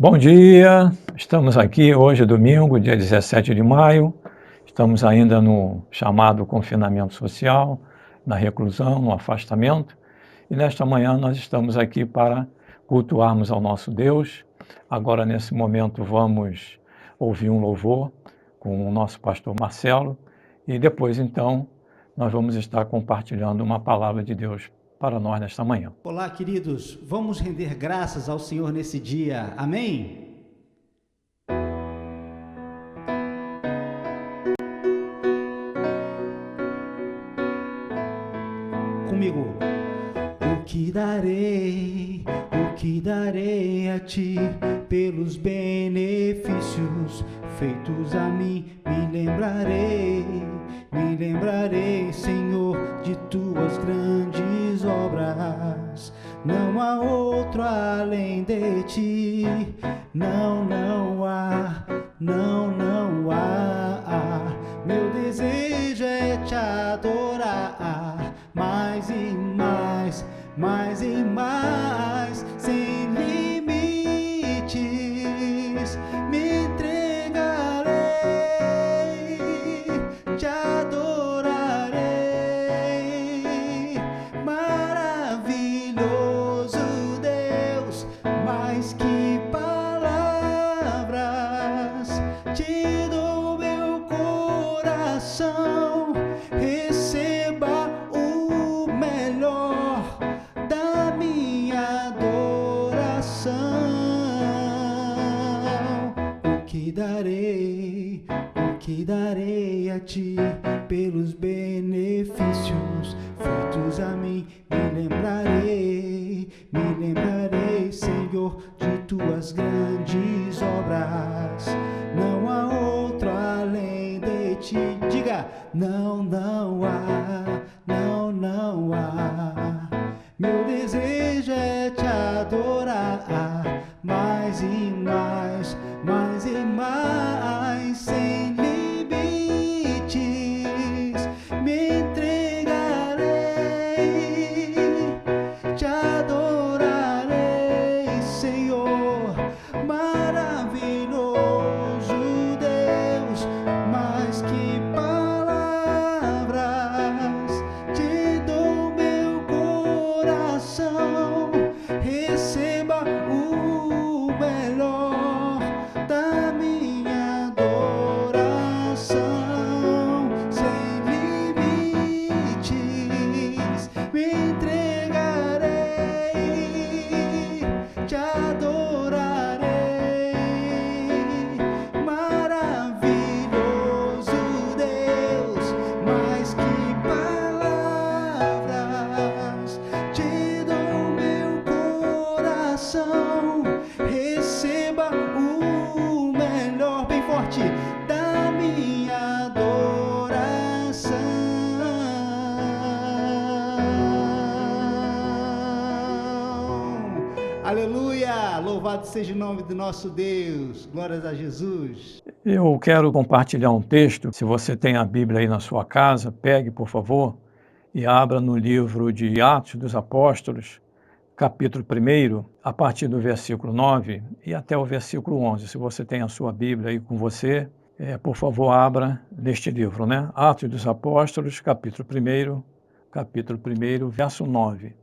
Bom dia, estamos aqui hoje, domingo, dia 17 de maio. Estamos ainda no chamado confinamento social, na reclusão, no afastamento. E nesta manhã nós estamos aqui para cultuarmos ao nosso Deus. Agora, nesse momento, vamos ouvir um louvor com o nosso pastor Marcelo. E depois, então, nós vamos estar compartilhando uma palavra de Deus para nós nesta manhã. Olá, queridos. Vamos render graças ao Senhor nesse dia. Amém? Comigo. O que darei a ti pelos benefícios feitos a mim? Me lembrarei, Senhor, de tuas grandes obras. Não há outro além de ti. Não há. Meu desejo é te adorar mais e mais, sem limites. Me entregarei, te adorarei. Maravilhoso Deus, mais que palavras, te dou meu coração. Receba o melhor da minha adoração. O que darei a ti pelos benefícios feitos a mim? Me lembrarei, Senhor, de tuas grandes obras. Não há outro além de ti. Diga, não há. Meu desejo é te adorar mais e mais, sem limites. Me entregarei, te adorarei, Senhor. Maravilhoso Deus, mais que palavras, te dou meu coração. Receba o melhor da minha adoração, sem limites. Me entregarei, te adorarei. Maravilhoso Deus, mais que palavras, te dou meu coração. Receba o melhor, bem forte, da minha adoração. Aleluia! Louvado seja o nome do nosso Deus. Glórias a Jesus. Eu quero compartilhar um texto. Se você tem a Bíblia aí na sua casa, pegue, por favor, e abra no livro de Atos dos Apóstolos, capítulo 1, a partir do versículo 9 e até o versículo 11. Se você tem a sua Bíblia aí com você, por favor, abra neste livro, né? Atos dos Apóstolos, capítulo 1, verso 9.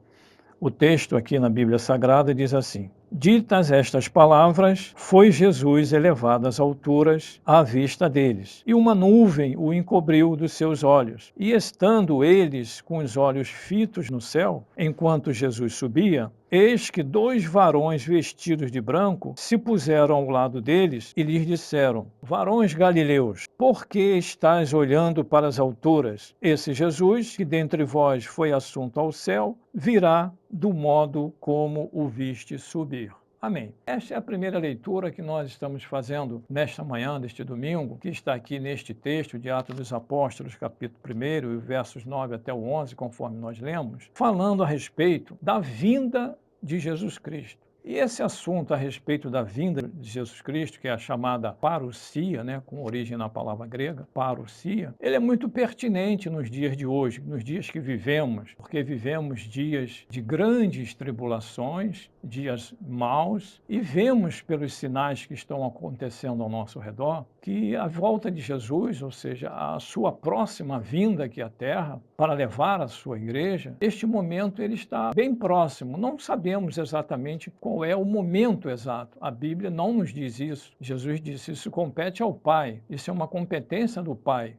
O texto aqui na Bíblia Sagrada diz assim: ditas estas palavras, foi Jesus elevado às alturas à vista deles, e uma nuvem o encobriu dos seus olhos. E estando eles com os olhos fitos no céu, enquanto Jesus subia, eis que 2 varões vestidos de branco se puseram ao lado deles e lhes disseram: varões galileus, por que estáis olhando para as alturas? Esse Jesus, que dentre vós foi assunto ao céu, virá do modo como o viste subir. Amém. Esta é a primeira leitura que nós estamos fazendo nesta manhã, deste domingo, que está aqui neste texto de Atos dos Apóstolos, capítulo 1, versos 9 até o 11, conforme nós lemos, falando a respeito da vinda de Jesus Cristo. E esse assunto a respeito da vinda de Jesus Cristo, que é a chamada parousia, né, com origem na palavra grega, parousia, ele é muito pertinente nos dias de hoje, nos dias que vivemos, porque vivemos dias de grandes tribulações, dias maus, e vemos pelos sinais que estão acontecendo ao nosso redor que a volta de Jesus, ou seja, a sua próxima vinda aqui à Terra para levar a sua igreja, este momento ele está bem próximo. Não sabemos exatamente qual é o momento exato. A Bíblia não nos diz isso. Jesus disse: isso compete ao Pai. Isso é uma competência do Pai.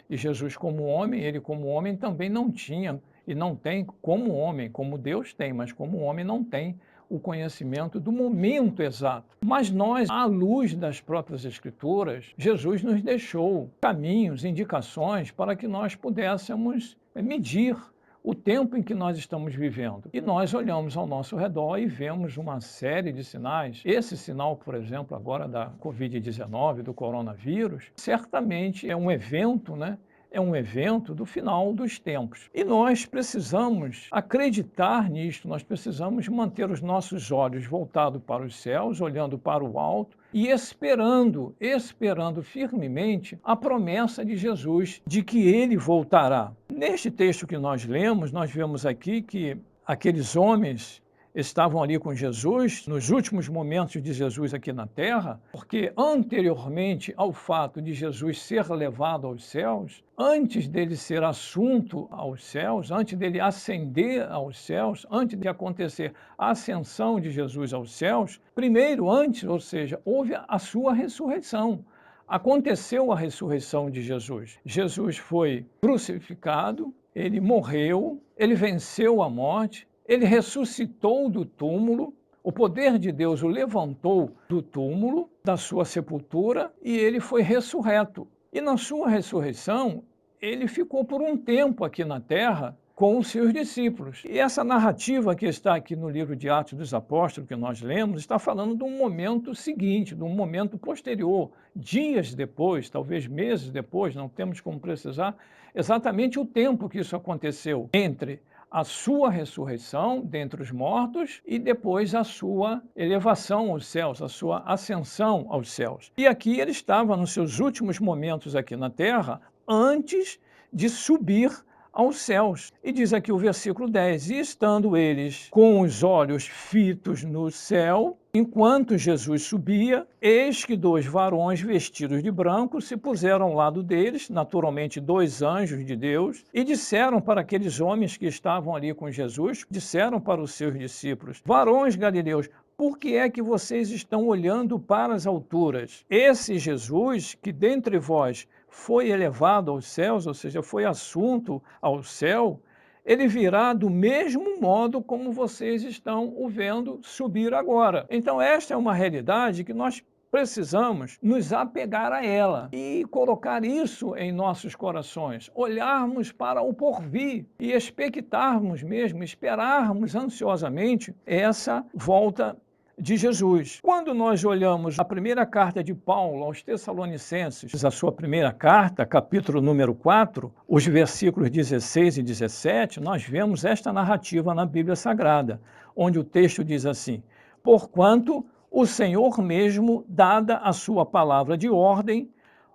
E Jesus, como homem, ele como homem também não tinha e não tem, como homem, como Deus tem, mas como homem não tem o conhecimento do momento exato. Mas nós, à luz das próprias Escrituras, Jesus nos deixou caminhos, indicações para que nós pudéssemos medir o tempo em que nós estamos vivendo. E nós olhamos ao nosso redor e vemos uma série de sinais. Esse sinal, por exemplo, agora da Covid-19, do coronavírus, certamente é um evento, né? É um evento do final dos tempos. E nós precisamos acreditar nisto, nós precisamos manter os nossos olhos voltados para os céus, olhando para o alto e esperando firmemente a promessa de Jesus de que ele voltará. Neste texto que nós lemos, nós vemos aqui que aqueles homens estavam ali com Jesus, nos últimos momentos de Jesus aqui na terra, porque anteriormente ao fato de Jesus ser levado aos céus, antes dele ser assunto aos céus, antes dele ascender aos céus, antes de acontecer a ascensão de Jesus aos céus, primeiro, antes, ou seja, houve a sua ressurreição. Aconteceu a ressurreição de Jesus. Jesus foi crucificado, ele morreu, ele venceu a morte, ele ressuscitou do túmulo, o poder de Deus o levantou do túmulo, da sua sepultura, e ele foi ressurreto. E na sua ressurreição, ele ficou por um tempo aqui na terra com os seus discípulos. E essa narrativa que está aqui no livro de Atos dos Apóstolos, que nós lemos, está falando de um momento seguinte, de um momento posterior, dias depois, talvez meses depois, não temos como precisar exatamente o tempo que isso aconteceu entre a sua ressurreição dentre os mortos e depois a sua elevação aos céus, a sua ascensão aos céus. E aqui ele estava nos seus últimos momentos aqui na terra, antes de subir aos céus. E diz aqui o versículo 10, e estando eles com os olhos fitos no céu, enquanto Jesus subia, eis que dois varões vestidos de branco se puseram ao lado deles, naturalmente dois anjos de Deus, e disseram para aqueles homens que estavam ali com Jesus, disseram para os seus discípulos: varões galileus, por que é que vocês estão olhando para as alturas? Esse Jesus, que dentre vós foi elevado aos céus, ou seja, foi assunto ao céu, ele virá do mesmo modo como vocês estão o vendo subir agora. Então, esta é uma realidade que nós precisamos nos apegar a ela e colocar isso em nossos corações, olharmos para o porvir e expectarmos mesmo, esperarmos ansiosamente essa volta de Jesus. Quando nós olhamos a primeira carta de Paulo aos Tessalonicenses, a sua primeira carta, capítulo número 4, os versículos 16 e 17, nós vemos esta narrativa na Bíblia Sagrada, onde o texto diz assim: porquanto o Senhor mesmo, dada a sua palavra de ordem,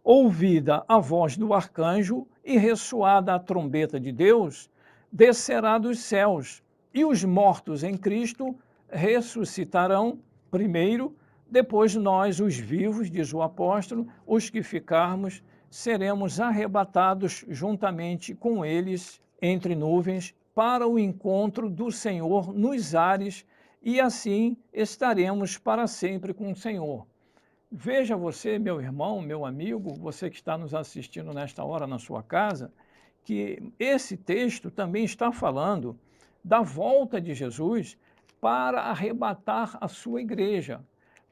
ouvida a voz do arcanjo e ressoada a trombeta de Deus, descerá dos céus, e os mortos em Cristo ressuscitarão primeiro, depois nós, os vivos, diz o apóstolo, os que ficarmos, seremos arrebatados juntamente com eles entre nuvens para o encontro do Senhor nos ares, e assim estaremos para sempre com o Senhor. Veja você, meu irmão, meu amigo, você que está nos assistindo nesta hora na sua casa, que esse texto também está falando da volta de Jesus para arrebatar a sua igreja,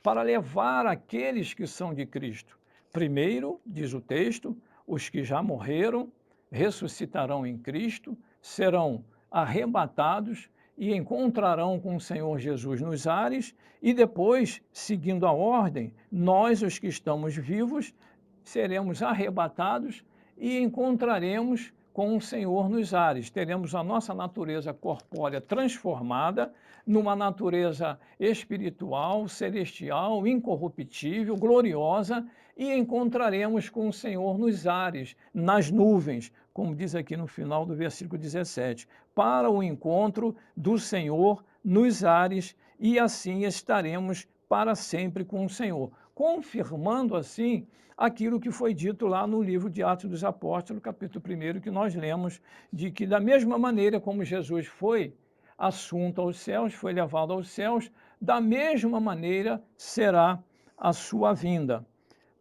para levar aqueles que são de Cristo. Primeiro, diz o texto, os que já morreram ressuscitarão em Cristo, serão arrebatados e encontrarão com o Senhor Jesus nos ares, e depois, seguindo a ordem, nós, os que estamos vivos, seremos arrebatados e encontraremos com o Senhor nos ares. Teremos a nossa natureza corpórea transformada numa natureza espiritual, celestial, incorruptível, gloriosa, e encontraremos com o Senhor nos ares, nas nuvens, como diz aqui no final do versículo 17, para o encontro do Senhor nos ares, e assim estaremos para sempre com o Senhor, confirmando assim aquilo que foi dito lá no livro de Atos dos Apóstolos, capítulo 1, que nós lemos, de que da mesma maneira como Jesus foi assunto aos céus, foi levado aos céus, da mesma maneira será a sua vinda.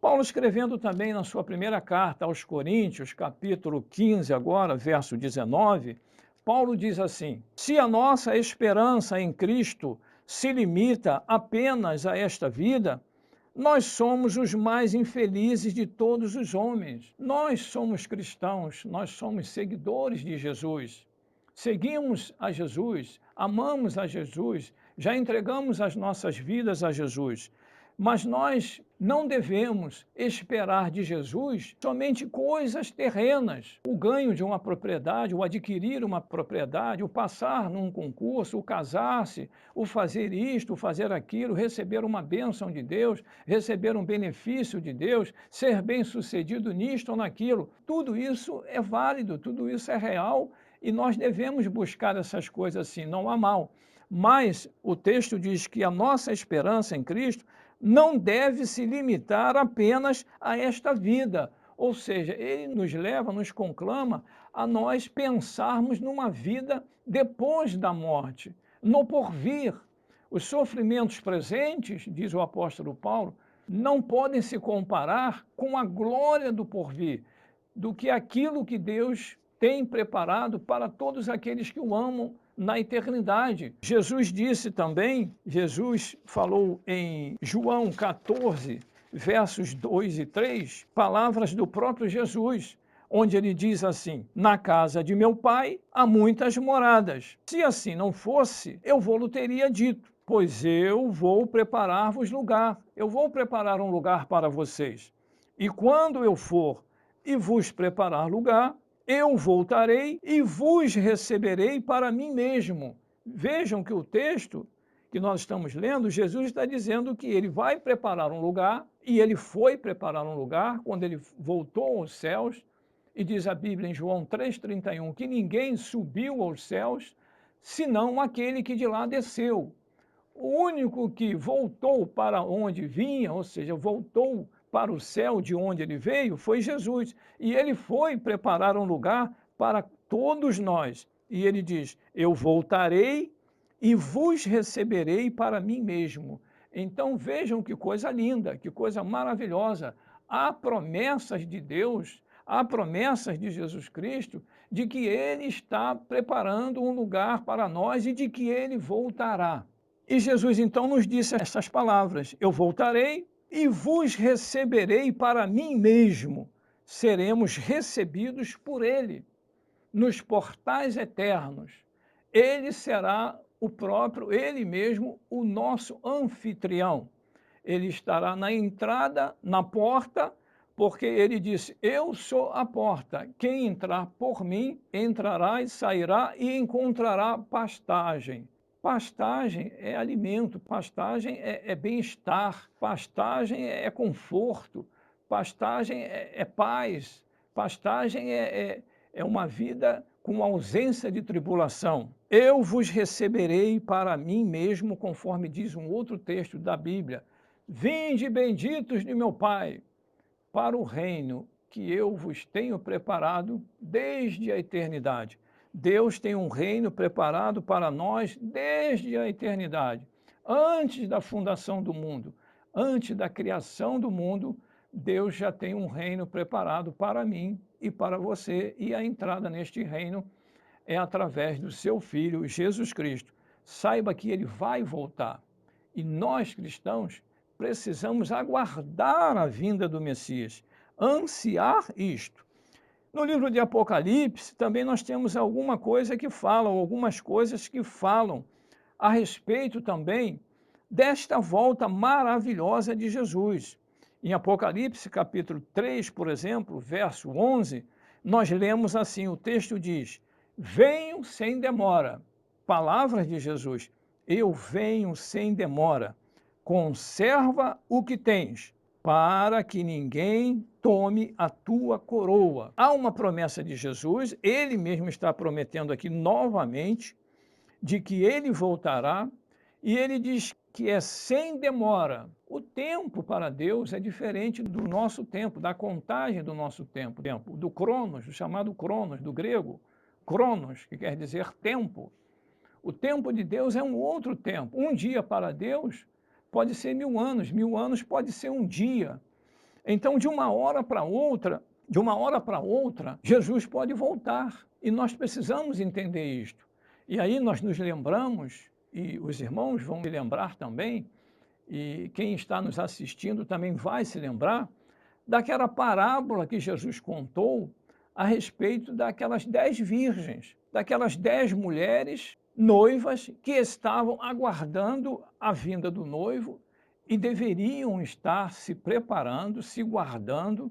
Paulo escrevendo também na sua primeira carta aos Coríntios, capítulo 15 agora, verso 19, Paulo diz assim: se a nossa esperança em Cristo se limita apenas a esta vida, nós somos os mais infelizes de todos os homens. Nós somos cristãos, nós somos seguidores de Jesus. Seguimos a Jesus, amamos a Jesus, já entregamos as nossas vidas a Jesus. Mas nós não devemos esperar de Jesus somente coisas terrenas, o ganho de uma propriedade, o adquirir uma propriedade, o passar num concurso, o casar-se, o fazer isto, o fazer aquilo, receber uma bênção de Deus, receber um benefício de Deus, ser bem-sucedido nisto ou naquilo. Tudo isso é válido, tudo isso é real e nós devemos buscar essas coisas assim, não há mal. Mas o texto diz que a nossa esperança em Cristo não deve se limitar apenas a esta vida. Ou seja, ele nos leva, nos conclama a nós pensarmos numa vida depois da morte, no porvir. Os sofrimentos presentes, diz o apóstolo Paulo, não podem se comparar com a glória do porvir, do que aquilo que Deus tem preparado para todos aqueles que o amam na eternidade. Jesus disse também, Jesus falou em João 14, versos 2 e 3, palavras do próprio Jesus, onde ele diz assim: na casa de meu pai há muitas moradas. Se assim não fosse, eu vou-lo teria dito, pois eu vou preparar-vos lugar. Eu vou preparar um lugar para vocês. E quando eu for e vos preparar lugar, eu voltarei e vos receberei para mim mesmo. Vejam que o texto que nós estamos lendo, Jesus está dizendo que ele vai preparar um lugar, e ele foi preparar um lugar quando ele voltou aos céus, e diz a Bíblia em João 3,31, que ninguém subiu aos céus, senão aquele que de lá desceu. O único que voltou para onde vinha, ou seja, voltou para o céu de onde ele veio, foi Jesus. E ele foi preparar um lugar para todos nós. E ele diz: eu voltarei e vos receberei para mim mesmo. Então vejam que coisa linda, que coisa maravilhosa. Há promessas de Deus, há promessas de Jesus Cristo, de que ele está preparando um lugar para nós e de que ele voltará. E Jesus então nos disse essas palavras: eu voltarei e vos receberei para mim mesmo. Seremos recebidos por ele nos portais eternos. Ele será o próprio, ele mesmo, o nosso anfitrião. Ele estará na entrada, na porta, porque ele disse: eu sou a porta. Quem entrar por mim entrará e sairá e encontrará pastagem. Pastagem é alimento, pastagem é bem-estar, pastagem é conforto, pastagem é paz, pastagem é uma vida com ausência de tribulação. Eu vos receberei para mim mesmo, conforme diz um outro texto da Bíblia. Vinde, benditos de meu Pai, para o reino que eu vos tenho preparado desde a eternidade. Deus tem um reino preparado para nós desde a eternidade. Antes da fundação do mundo, antes da criação do mundo, Deus já tem um reino preparado para mim e para você, e a entrada neste reino é através do seu Filho, Jesus Cristo. Saiba que ele vai voltar. E nós, cristãos, precisamos aguardar a vinda do Messias, ansiar isto. No livro de Apocalipse, também nós temos alguma coisa que falam, algumas coisas que falam a respeito também desta volta maravilhosa de Jesus. Em Apocalipse, capítulo 3, por exemplo, verso 11, nós lemos assim, o texto diz: venho sem demora. Palavras de Jesus: eu venho sem demora. Conserva o que tens, para que ninguém tome a tua coroa. Há uma promessa de Jesus, ele mesmo está prometendo aqui novamente, de que ele voltará E ele diz que é sem demora. O tempo para Deus é diferente do nosso tempo, da contagem do nosso tempo, do cronos, o chamado cronos, do grego, cronos, que quer dizer tempo. O tempo de Deus é um outro tempo. Um dia para Deus pode ser 1000 anos pode ser um dia. Então, de uma hora para outra, Jesus pode voltar. E nós precisamos entender isto. E aí nós nos lembramos, e os irmãos vão se lembrar também, e quem está nos assistindo também vai se lembrar, daquela parábola que Jesus contou a respeito daquelas 10 virgens, daquelas 10 mulheres noivas que estavam aguardando a vinda do noivo e deveriam estar se preparando, se guardando,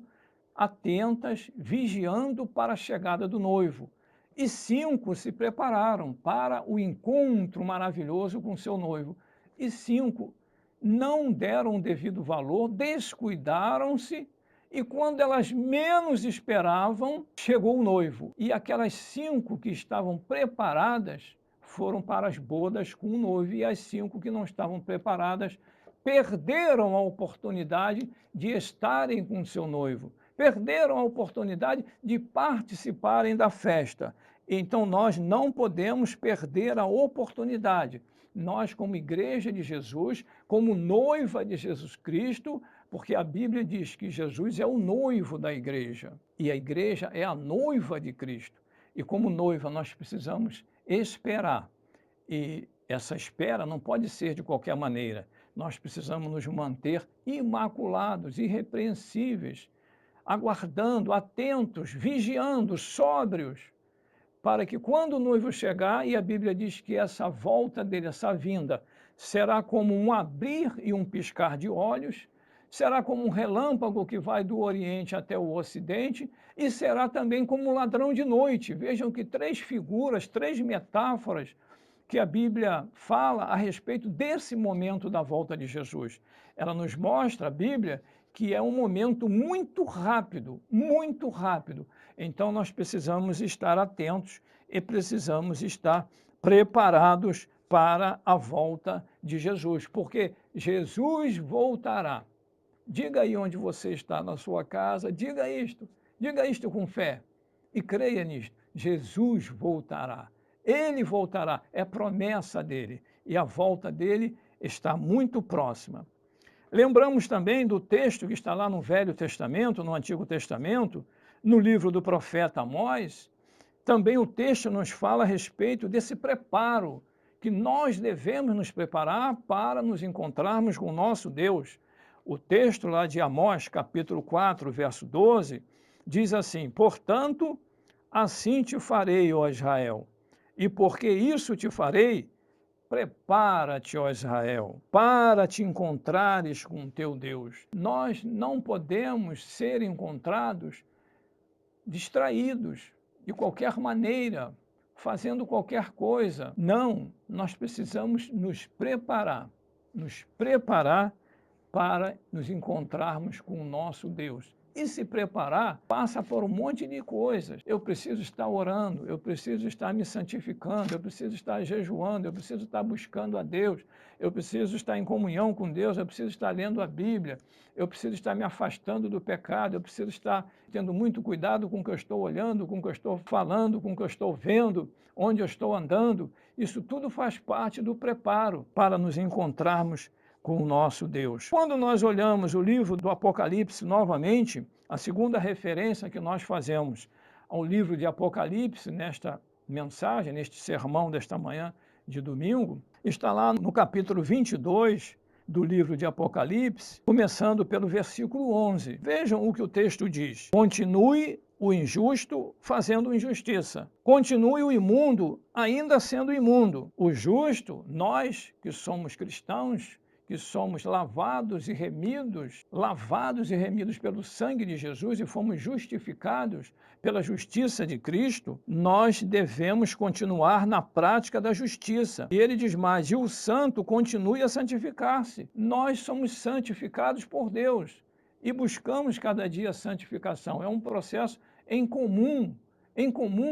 atentas, vigiando para a chegada do noivo. E 5 se prepararam para o encontro maravilhoso com seu noivo. E 5 não deram o devido valor, descuidaram-se, e quando elas menos esperavam, chegou o noivo. E aquelas 5 que estavam preparadas foram para as bodas com o noivo, e as 5 que não estavam preparadas perderam a oportunidade de estarem com seu noivo, perderam a oportunidade de participarem da festa. Então nós não podemos perder a oportunidade. Nós, como igreja de Jesus, como noiva de Jesus Cristo, porque a Bíblia diz que Jesus é o noivo da igreja e a igreja é a noiva de Cristo. E como noiva nós precisamos esperar. E essa espera não pode ser de qualquer maneira. Nós precisamos nos manter imaculados, irrepreensíveis, aguardando, atentos, vigiando, sóbrios, para que quando o noivo chegar, e a Bíblia diz que essa volta dele, essa vinda, será como um abrir e um piscar de olhos, será como um relâmpago que vai do Oriente até o Ocidente, e será também como um ladrão de noite. Vejam que 3 figuras, 3 metáforas que a Bíblia fala a respeito desse momento da volta de Jesus. Ela nos mostra, a Bíblia, que é um momento muito rápido, muito rápido. Então nós precisamos estar atentos e precisamos estar preparados para a volta de Jesus, porque Jesus voltará. Diga aí onde você está na sua casa, diga isto com fé e creia nisto. Jesus voltará. Ele voltará, é promessa dele, e a volta dele está muito próxima. Lembramos também do texto que está lá no Velho Testamento, no Antigo Testamento, no livro do profeta Amós. Também o texto nos fala a respeito desse preparo, que nós devemos nos preparar para nos encontrarmos com o nosso Deus. O texto lá de Amós, capítulo 4, verso 12, diz assim: portanto, assim te farei, ó Israel, e porque isso te farei, prepara-te, ó Israel, para te encontrares com teu Deus. Nós não podemos ser encontrados distraídos, de qualquer maneira, fazendo qualquer coisa. Não, nós precisamos nos preparar para nos encontrarmos com o nosso Deus. E se preparar passa por um monte de coisas. Eu preciso estar orando, eu preciso estar me santificando, eu preciso estar jejuando, eu preciso estar buscando a Deus, eu preciso estar em comunhão com Deus, eu preciso estar lendo a Bíblia, eu preciso estar me afastando do pecado, eu preciso estar tendo muito cuidado com o que eu estou olhando, com o que eu estou falando, com o que eu estou vendo, onde eu estou andando. Isso tudo faz parte do preparo para nos encontrarmos com o nosso Deus. Quando nós olhamos o livro do Apocalipse novamente, a segunda referência que nós fazemos ao livro de Apocalipse, nesta mensagem, neste sermão desta manhã de domingo, está lá no capítulo 22 do livro de Apocalipse, começando pelo versículo 11. Vejam o que o texto diz: continue o injusto fazendo injustiça. Continue o imundo ainda sendo imundo. O justo, nós que somos cristãos, que somos lavados e remidos pelo sangue de Jesus e fomos justificados pela justiça de Cristo, nós devemos continuar na prática da justiça. E ele diz mais: e o santo continue a santificar-se. Nós somos santificados por Deus e buscamos cada dia a santificação. É um processo em comum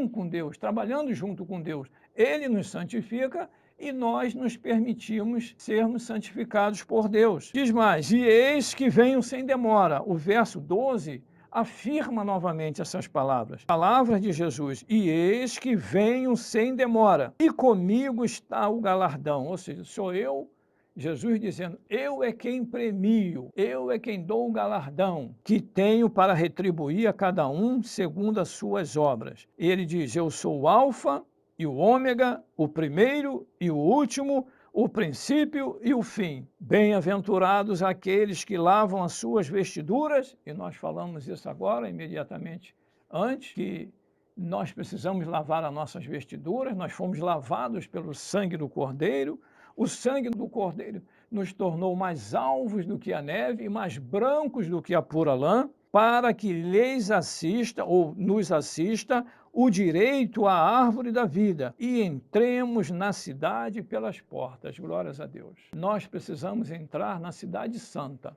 com Deus, trabalhando junto com Deus. Ele nos santifica e nós nos permitimos sermos santificados por Deus. Diz mais, e eis que venho sem demora. O verso 12 afirma novamente essas palavras. Palavras de Jesus, e eis que venho sem demora, e comigo está o galardão. Ou seja, sou eu, Jesus dizendo, eu é quem premio, eu é quem dou o galardão, que tenho para retribuir a cada um segundo as suas obras. Ele diz, eu sou o Alfa e o Ômega, o primeiro e o último, o princípio e o fim. Bem-aventurados aqueles que lavam as suas vestiduras, e nós falamos isso agora, imediatamente antes, que nós precisamos lavar as nossas vestiduras, nós fomos lavados pelo sangue do Cordeiro, o sangue do Cordeiro nos tornou mais alvos do que a neve e mais brancos do que a pura lã, para que lhes assista, ou nos assista, o direito à árvore da vida e entremos na cidade pelas portas. Glórias a Deus. Nós precisamos entrar na cidade santa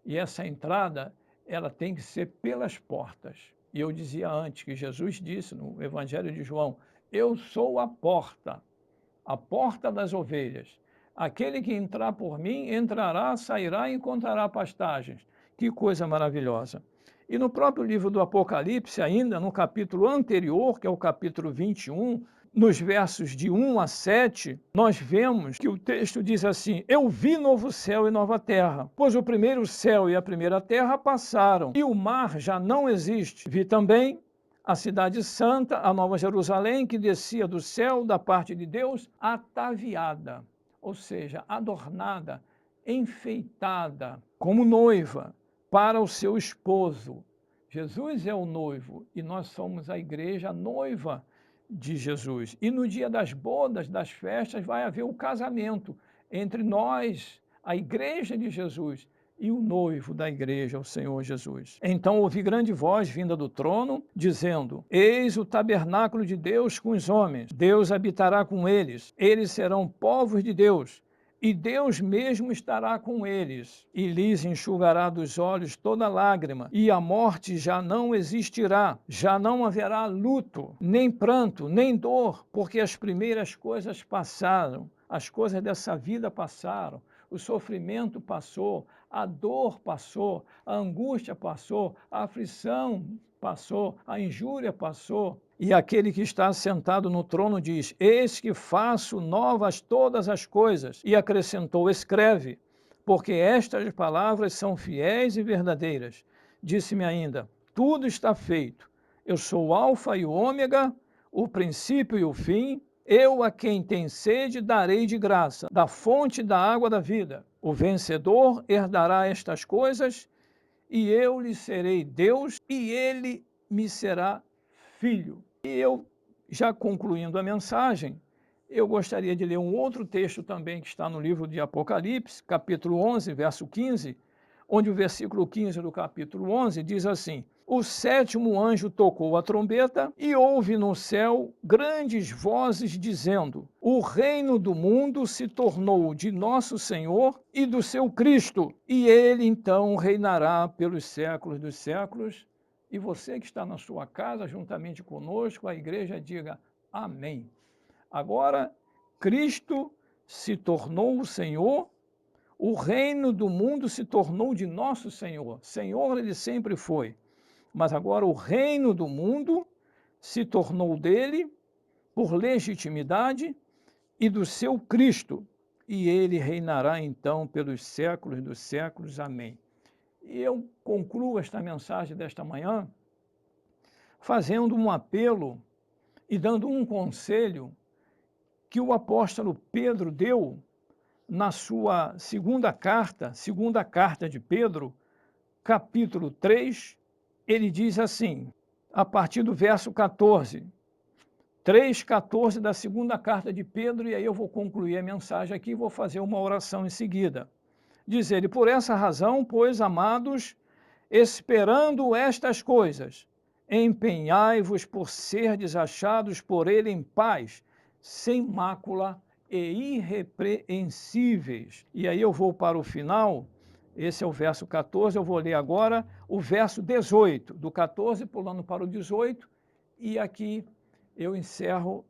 e essa entrada ela tem que ser pelas portas. E eu dizia antes que Jesus disse no Evangelho de João, eu sou a porta das ovelhas. Aquele que entrar por mim entrará, sairá e encontrará pastagens. Que coisa maravilhosa. E no próprio livro do Apocalipse, ainda no capítulo anterior, que é o capítulo 21, nos versos de 1 a 7, nós vemos que o texto diz assim, eu vi novo céu e nova terra, pois o primeiro céu e a primeira terra passaram, e o mar já não existe. Vi também a cidade santa, a nova Jerusalém, que descia do céu da parte de Deus, ataviada, ou seja, adornada, enfeitada, como noiva, para o seu esposo. Jesus é o noivo e nós somos a igreja noiva de Jesus. E no dia das bodas, das festas, vai haver o casamento entre nós, a igreja de Jesus, e o noivo da igreja, o Senhor Jesus. Então ouvi grande voz vinda do trono, dizendo, eis o tabernáculo de Deus com os homens, Deus habitará com eles serão povos de Deus, e Deus mesmo estará com eles, e lhes enxugará dos olhos toda lágrima, e a morte já não existirá, já não haverá luto, nem pranto, nem dor, porque as primeiras coisas passaram, as coisas dessa vida passaram, o sofrimento passou, a dor passou, a angústia passou, a aflição passou, a injúria passou. E aquele que está sentado no trono diz, eis que faço novas todas as coisas. E acrescentou, escreve, porque estas palavras são fiéis e verdadeiras. Disse-me ainda, tudo está feito. Eu sou o Alfa e o Ômega, o princípio e o fim. Eu a quem tem sede darei de graça, da fonte da água da vida. O vencedor herdará estas coisas, e eu lhe serei Deus, e ele me será filho. E eu, já concluindo a mensagem, eu gostaria de ler um outro texto também que está no livro de Apocalipse, capítulo 11, verso 15, onde o versículo 15 do capítulo 11 diz assim, o sétimo anjo tocou a trombeta e houve no céu grandes vozes dizendo, o reino do mundo se tornou de nosso Senhor e do seu Cristo, e ele então reinará pelos séculos dos séculos. E você que está na sua casa, juntamente conosco, a igreja diga amém. Agora, Cristo se tornou o Senhor, o reino do mundo se tornou de nosso Senhor. Senhor ele sempre foi, mas agora o reino do mundo se tornou dele por legitimidade e do seu Cristo, e ele reinará então pelos séculos dos séculos. Amém. E eu concluo esta mensagem desta manhã fazendo um apelo e dando um conselho que o apóstolo Pedro deu na sua segunda carta de Pedro, capítulo 3, ele diz assim, a partir do verso 14, 3:14 da segunda carta de Pedro, e aí eu vou concluir a mensagem aqui e vou fazer uma oração em seguida. Diz ele, por essa razão, pois, amados, esperando estas coisas, empenhai-vos por serdes achados por ele em paz, sem mácula e irrepreensíveis. E aí eu vou para o final, esse é o verso 14, eu vou ler agora o verso 18, do 14 pulando para o 18, e aqui eu encerro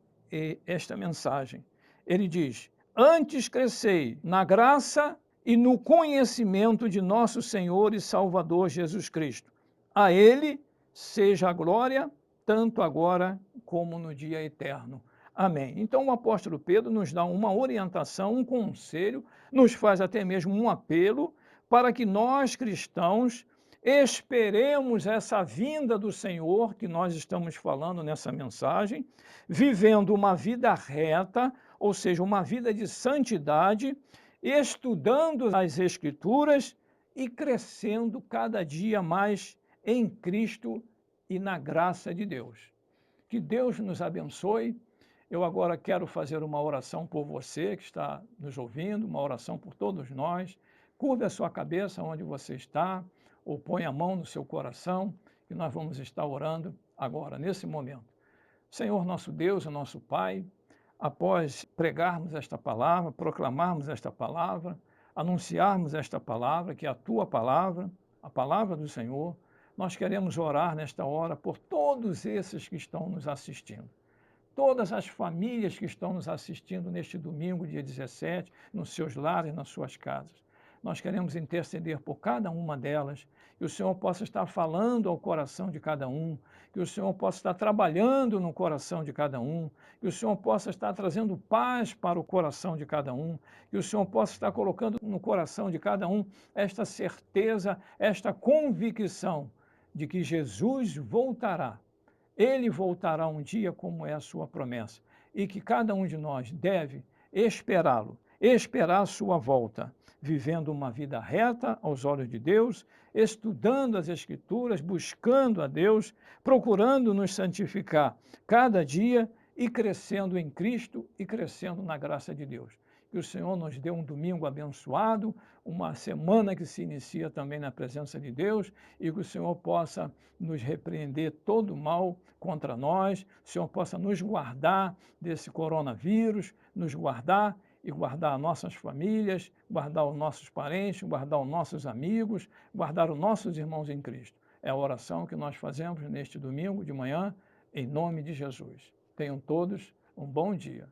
esta mensagem. Ele diz: antes crescei na graça e no conhecimento de nosso Senhor e Salvador Jesus Cristo. A Ele seja a glória, tanto agora como no dia eterno. Amém. Então o apóstolo Pedro nos dá uma orientação, um conselho, nos faz até mesmo um apelo para que nós cristãos esperemos essa vinda do Senhor que nós estamos falando nessa mensagem, vivendo uma vida reta, ou seja, uma vida de santidade, estudando as Escrituras e crescendo cada dia mais em Cristo e na graça de Deus. Que Deus nos abençoe. Eu agora quero fazer uma oração por você que está nos ouvindo, uma oração por todos nós. Curve a sua cabeça onde você está, ou põe a mão no seu coração, que nós vamos estar orando agora, nesse momento. Senhor nosso Deus e nosso Pai, após pregarmos esta palavra, proclamarmos esta palavra, anunciarmos esta palavra, que é a Tua palavra, a palavra do Senhor, nós queremos orar nesta hora por todos esses que estão nos assistindo. Todas as famílias que estão nos assistindo neste domingo, dia 17, nos seus lares, nas suas casas. Nós queremos interceder por cada uma delas, que o Senhor possa estar falando ao coração de cada um, que o Senhor possa estar trabalhando no coração de cada um, que o Senhor possa estar trazendo paz para o coração de cada um, que o Senhor possa estar colocando no coração de cada um esta certeza, esta convicção de que Jesus voltará. Ele voltará um dia, como é a sua promessa, e que cada um de nós deve esperá-lo, esperar a sua volta, vivendo uma vida reta aos olhos de Deus, estudando as Escrituras, buscando a Deus, procurando nos santificar cada dia e crescendo em Cristo e crescendo na graça de Deus. Que o Senhor nos dê um domingo abençoado, uma semana que se inicia também na presença de Deus, e que o Senhor possa nos repreender todo o mal contra nós, o Senhor possa nos guardar desse coronavírus, nos guardar e guardar nossas famílias, guardar os nossos parentes, guardar os nossos amigos, guardar os nossos irmãos em Cristo. É a oração que nós fazemos neste domingo de manhã, em nome de Jesus. Tenham todos um bom dia.